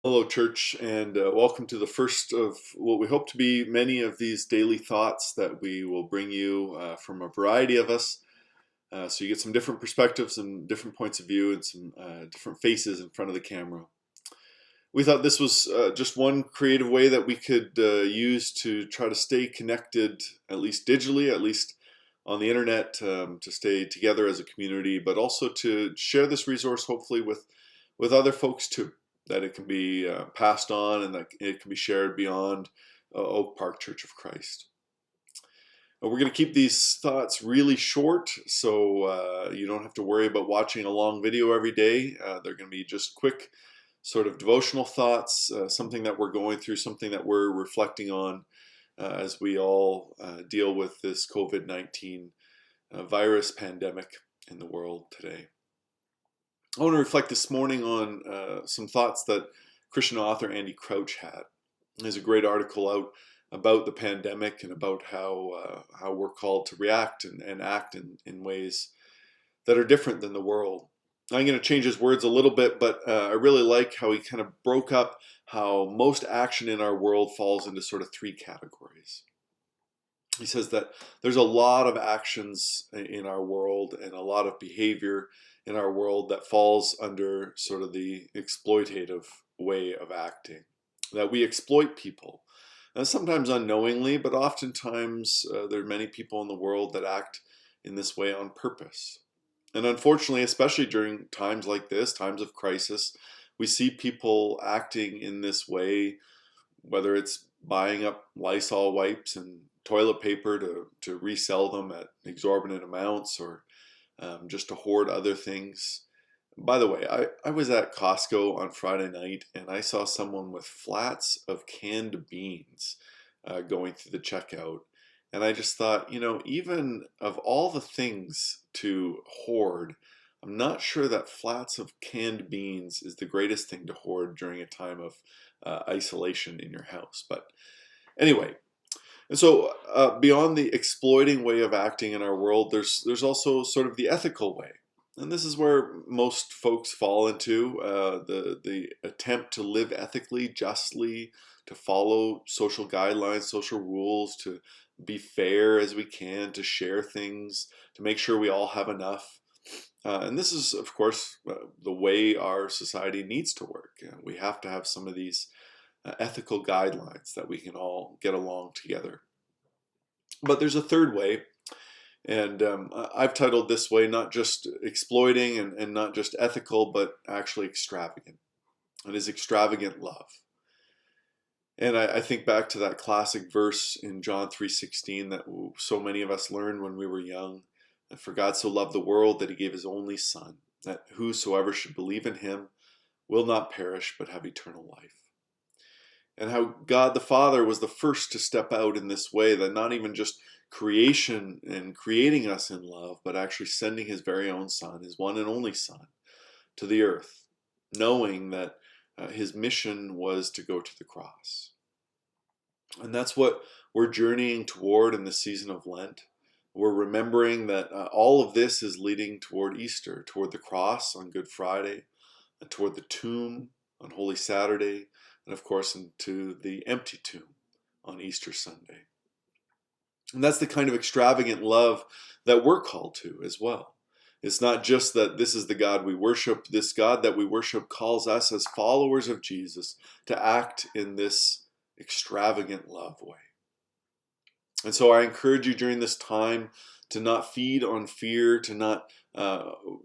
Hello, church, and welcome to the first of what we hope to be many of these daily thoughts that we will bring you from a variety of us. So you get some different perspectives and different points of view and some different faces in front of the camera. We thought this was just one creative way that we could use to try to stay connected, at least digitally, at least on the internet, to stay together as a community, but also to share this resource hopefully with other folks too, that it can be passed on and that it can be shared beyond Oak Park Church of Christ. We're going to keep these thoughts really short, so you don't have to worry about watching a long video every day. They're going to be just quick sort of devotional thoughts, something that we're going through, something that we're reflecting on as we all deal with this COVID-19 virus pandemic in the world today. I want to reflect this morning on some thoughts that Christian author Andy Crouch had. There's a great article out about the pandemic and about how we're called to react and act in ways that are different than the world. I'm going to change his words a little bit, but I really like how he kind of broke up how most action in our world falls into sort of three categories. He says that there's a lot of actions in our world and a lot of behavior in our world that falls under sort of the exploitative way of acting, that we exploit people. Sometimes unknowingly, but oftentimes there are many people in the world that act in this way on purpose. And unfortunately, especially during times like this, times of crisis, we see people acting in this way, whether it's buying up Lysol wipes and toilet paper to resell them at exorbitant amounts, or just to hoard other things. By the way, I was at Costco on Friday night and I saw someone with flats of canned beans going through the checkout. And I just thought, even of all the things to hoard, I'm not sure that flats of canned beans is the greatest thing to hoard during a time of isolation in your house. But anyway, and so beyond the exploiting way of acting in our world, there's also sort of the ethical way. And this is where most folks fall into the attempt to live ethically, justly, to follow social guidelines, social rules, to be fair as we can, to share things, to make sure we all have enough. And this is, of course, the way our society needs to work. We have to have some of these ethical guidelines that we can all get along together. But there's a third way, and I've titled this way not just exploiting and not just ethical, but actually extravagant. It is extravagant love. And I think back to that classic verse in John 3:16 that so many of us learned when we were young. That for God so loved the world that he gave his only Son, that whosoever should believe in him will not perish but have eternal life. And how God the Father was the first to step out in this way, that not even just creation and creating us in love, but actually sending his very own Son, his one and only Son, to the earth, knowing that his mission was to go to the cross. And that's what we're journeying toward in the season of Lent. We're remembering that all of this is leading toward Easter, toward the cross on Good Friday, and toward the tomb on Holy Saturday, and of course into the empty tomb on Easter Sunday. And that's the kind of extravagant love that we're called to as well. It's not just that this is the God we worship. This God that we worship calls us as followers of Jesus to act in this extravagant love way. And so I encourage you during this time to not feed on fear, to not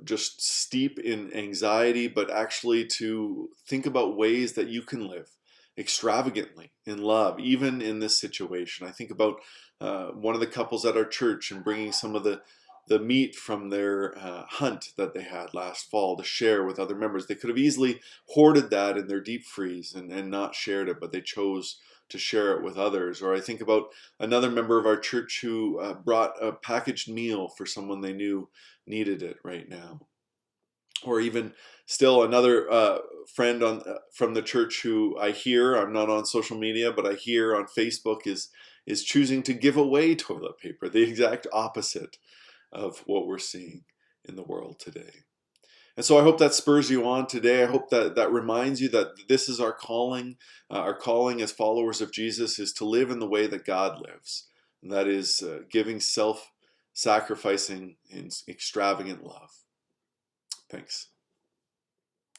just steep in anxiety, but actually to think about ways that you can live extravagantly in love, even in this situation. I think about one of the couples at our church and bringing some of the meat from their hunt that they had last fall to share with other members. They could have easily hoarded that in their deep freeze and not shared it, but they chose to share it with others. Or I think about another member of our church who brought a packaged meal for someone they knew needed it right now. Or even still another friend from the church who I hear, I'm not on social media, but I hear on Facebook is choosing to give away toilet paper, the exact opposite of what we're seeing in the world today. And so I hope that spurs you on today. I hope that that reminds you that this is our calling. Our calling as followers of Jesus is to live in the way that God lives. And that is giving self-sacrificing in extravagant love. Thanks.